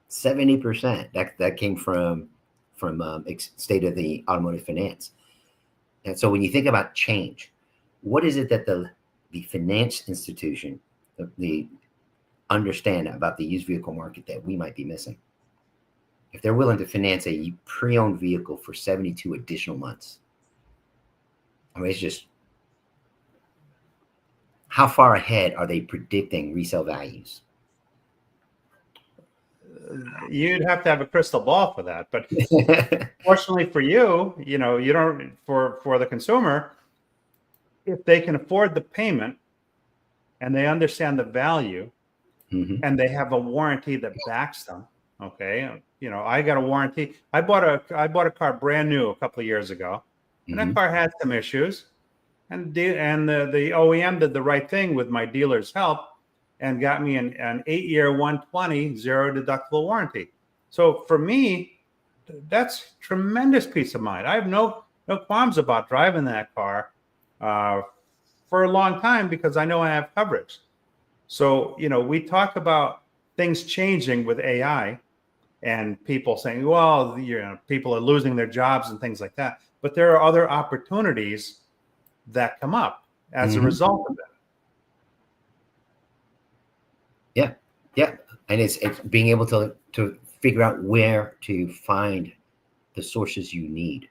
70%. That came from State of the Automotive Finance. And so when you think about change, what is it that the finance institution, the understand about the used vehicle market that we might be missing. If they're willing to finance a pre-owned vehicle for 72 additional months, I mean, it's just, how far ahead are they predicting resale values? You'd have to have a crystal ball for that. But fortunately for you, you don't, for the consumer, if they can afford the payment and they understand the value, Mm-hmm. and they have a warranty that backs them. Okay. I got a warranty. I bought a car brand new a couple of years ago, and Mm-hmm. that car had some issues, and the OEM did the right thing with my dealer's help and got me an 8-year 120 zero deductible warranty. So for me, that's tremendous peace of mind. I have no qualms about driving that car for a long time because I know I have coverage. So, we talk about things changing with AI and people saying, well, people are losing their jobs and things like that. But there are other opportunities that come up as a Mm-hmm. result of that. Yeah. Yeah. And it's being able to figure out where to find the sources you need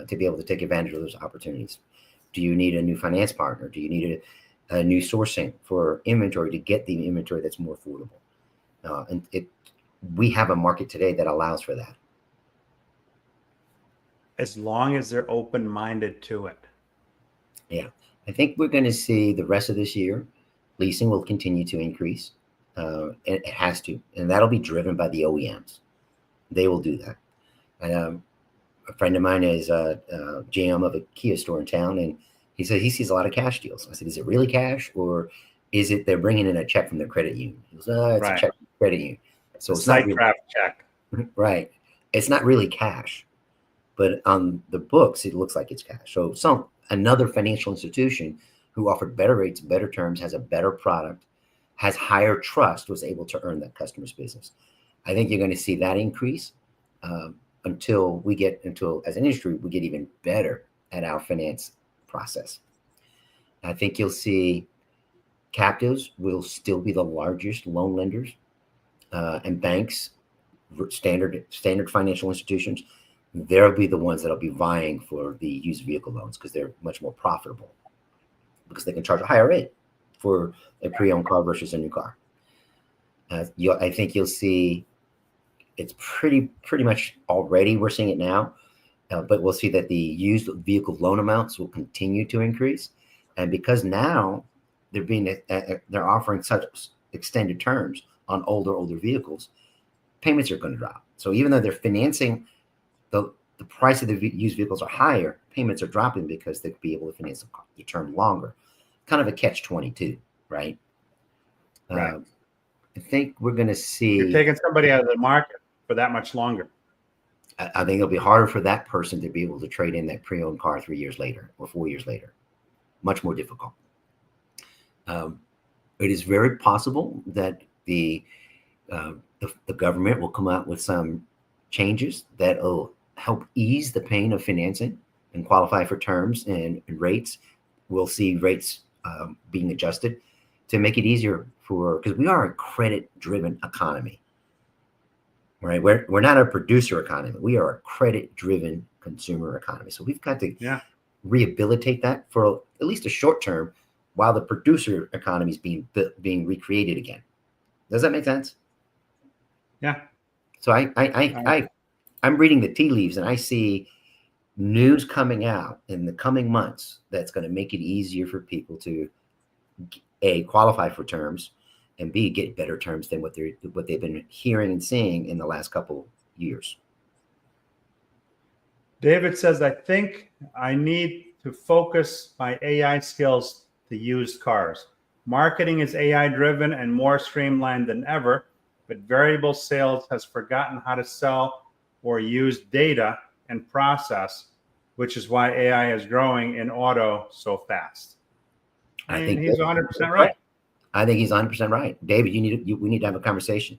to be able to take advantage of those opportunities. Do you need a new finance partner? Do you need a new sourcing for inventory to get the inventory that's more affordable? And we have a market today that allows for that. As long as they're open-minded to it. Yeah. I think we're going to see the rest of this year, leasing will continue to increase. It has to, and that'll be driven by the OEMs. They will do that. And a friend of mine is a GM of a Kia store in town, and he said he sees a lot of cash deals. I said, is it really cash, or is it they're bringing in a check from their credit union? He goes, it's Right. a check from the credit union. So it's not really, check. Right. It's not really cash, but on the books, it looks like it's cash. So another financial institution who offered better rates, better terms, has a better product, has higher trust, was able to earn that customer's business. I think you're going to see that increase until as an industry, we get even better at our finance process. I think you'll see captives will still be the largest loan lenders, and banks, standard financial institutions, they'll be the ones that'll be vying for the used vehicle loans because they're much more profitable because they can charge a higher rate for a pre-owned car versus a new car. I think you'll see it's pretty much already, we're seeing it now, but we'll see that the used vehicle loan amounts will continue to increase. And because now they're offering such extended terms on older vehicles, payments are going to drop. So even though they're financing, the price of the used vehicles are higher, payments are dropping because they'll be able to finance the term longer. Kind of a catch-22, right? Right. I think we're going to see. You're taking somebody out of the market for that much longer. I think it'll be harder for that person to be able to trade in that pre-owned car 3 years later or 4 years later. Much more difficult. It is very possible that the government will come out with some changes that will help ease the pain of financing and qualify for terms and rates. We'll see rates being adjusted to make it easier because we are a credit-driven economy, right? We're not a producer economy. We are a credit-driven consumer economy. So we've got to rehabilitate that for at least a short term while the producer economy is being recreated again. Does that make sense? Yeah. So I'm reading the tea leaves and I see news coming out in the coming months that's going to make it easier for people to A, qualify for terms, and B, get better terms than what they've been hearing and seeing in the last couple years. David says, I think I need to focus my AI skills to used cars. Marketing is AI driven and more streamlined than ever, but variable sales has forgotten how to sell or use data and process, which is why AI is growing in auto so fast. I think he's 100% right. I think he's 100% right. David, we need to have a conversation.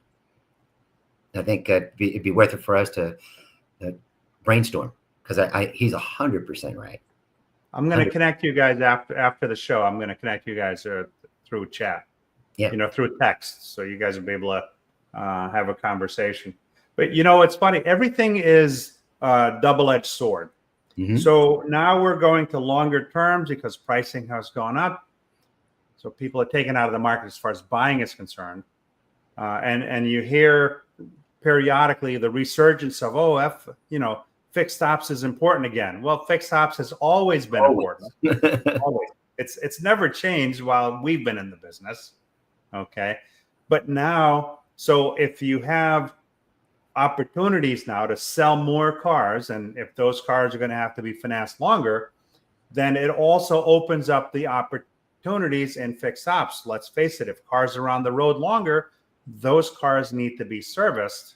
I think it'd be worth it for us to brainstorm because he's 100% right. I'm going to connect you guys after the show. I'm going to connect you guys through chat. Yeah. through text. So you guys will be able to have a conversation. But it's funny. Everything is a double-edged sword. Mm-hmm. So now we're going to longer terms because pricing has gone up. So people are taken out of the market as far as buying is concerned. And you hear periodically the resurgence of, fixed ops is important again. Well, fixed ops has always been important. Always. It's never changed while we've been in the business. Okay. But now, so if you have opportunities now to sell more cars, and if those cars are going to have to be financed longer, then it also opens up the opportunities in fixed ops. Let's face it, if cars are on the road longer, those cars need to be serviced.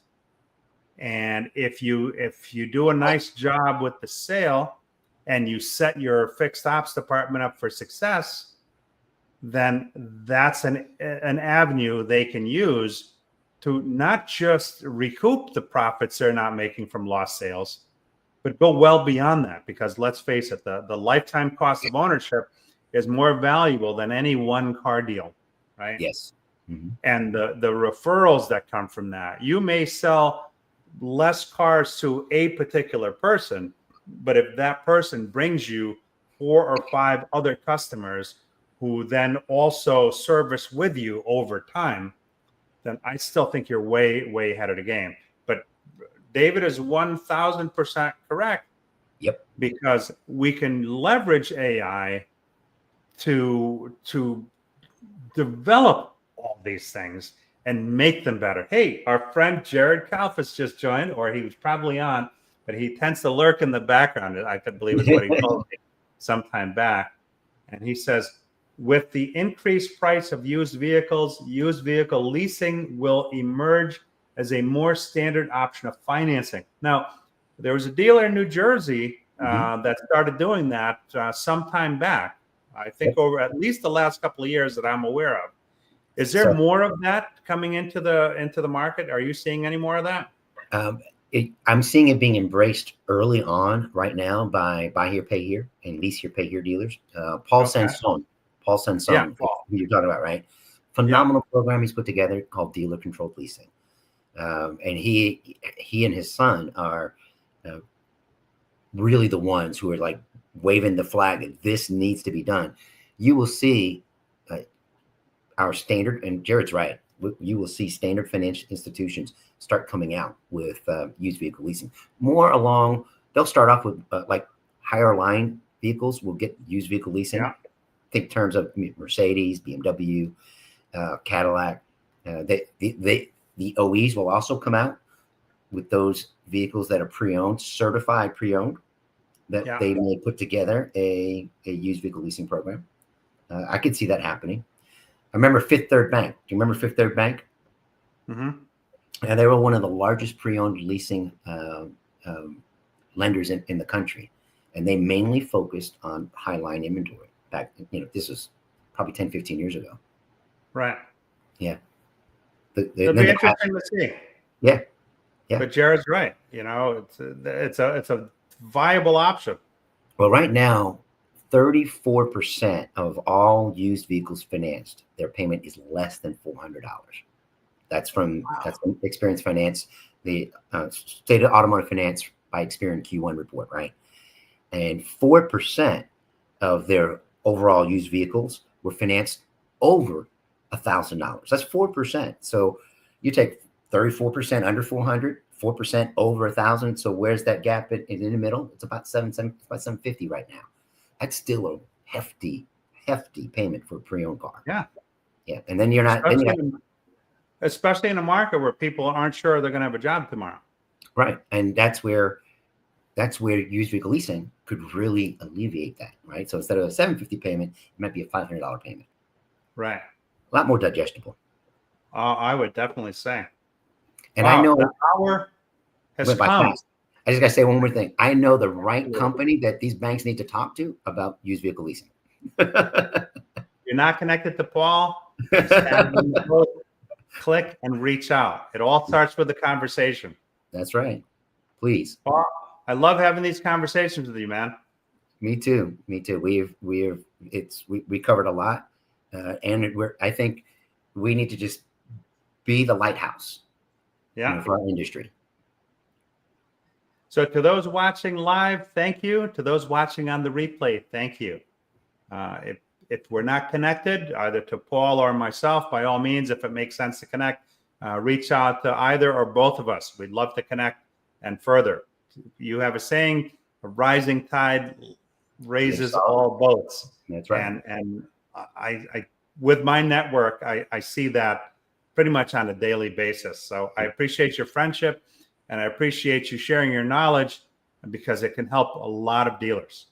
And if you do a nice job with the sale and you set your fixed ops department up for success, then that's an avenue they can use to not just recoup the profits they're not making from lost sales, but go well beyond that. Because let's face it, the lifetime cost of ownership is more valuable than any one car deal, right? Yes. Mm-hmm. And the referrals that come from that. You may sell less cars to a particular person, but if that person brings you 4 or 5 other customers who then also service with you over time, then I still think you're way, way ahead of the game. But David is 1,000% correct. Yep. Because we can leverage AI to develop all these things and make them better. Hey, our friend Jared Kalfas just joined, or he was probably on, but he tends to lurk in the background, I believe is what he told me some time back. And he says, with the increased price of used vehicles, used vehicle leasing will emerge as a more standard option of financing. Now, there was a dealer in New Jersey that started doing that some time back. I think over at least the last couple of years that I'm aware of. Is there more of that coming into the market? Are you seeing any more of that? I'm seeing it being embraced early on right now by buy here, pay here, and lease here, pay here dealers. Paul Sanson, Yeah, Paul. who you're talking about, right? Phenomenal program he's put together called Dealer Controlled Leasing, and he and his son are really the ones who are like waving the flag that this needs to be done. You will see our standard, and Jared's right, you will see standard financial institutions start coming out with used vehicle leasing. More along, they'll start off with like higher line vehicles will get used vehicle leasing. Yeah. Think in terms of Mercedes, BMW, Cadillac. The OEs will also come out with those vehicles that are pre-owned, certified pre-owned, that they may put together a used vehicle leasing program. I could see that happening. I remember Fifth Third Bank. Do you remember Fifth Third Bank? Mm-hmm. And they were one of the largest pre-owned leasing lenders in the country. And they mainly focused on high-line inventory. Back, this was probably 10, 15 years ago. Right. Yeah. It'll be interesting to see. Yeah. Yeah. But Jared's right. It's a viable option. Well, right now, 34% of all used vehicles financed, their payment is less than $400. That's from Experience Finance, the State of Automotive Finance by Experian Q1 report, right? And 4% of their overall used vehicles were financed over $1,000. That's 4%. So you take 34% under 400, 4% over 1,000. So where's that gap in the middle? It's about 750 right now. That's still a hefty payment for a pre-owned car. Yeah. Yeah. And then you're not, especially in a market where people aren't sure they're going to have a job tomorrow. Right. And that's where used vehicle leasing could really alleviate that. Right. So instead of a $750 payment, it might be a $500 payment. Right. A lot more digestible. I would definitely say. And I know the hour has come. I just got to say one more thing. I know the right company that these banks need to talk to about used vehicle leasing. You're not connected to Paul. Click and reach out. It all starts with the conversation. That's right. Please. Paul, I love having these conversations with you, man. Me too. We covered a lot. And I think we need to just be the lighthouse, Yeah. for our industry. So to those watching live, thank you. To those watching on the replay, thank you. If we're not connected, either to Paul or myself, by all means, if it makes sense to connect, reach out to either or both of us. We'd love to connect and further. You have a saying, a rising tide raises all boats. That's right. And I with my network, I see that pretty much on a daily basis. So I appreciate your friendship, and I appreciate you sharing your knowledge, because it can help a lot of dealers.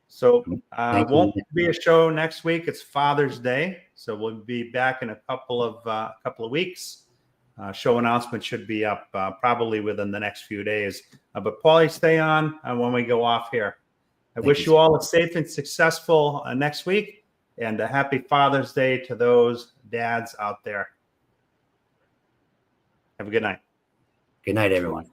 So won't be a show next week. It's Father's Day, so we'll be back in a couple of weeks. Show announcement should be up probably within the next few days. But Paulie, stay on when we go off here. I wish you all a safe and successful next week, and a happy Father's Day to those dads out there. Have a good night. Good night, everyone.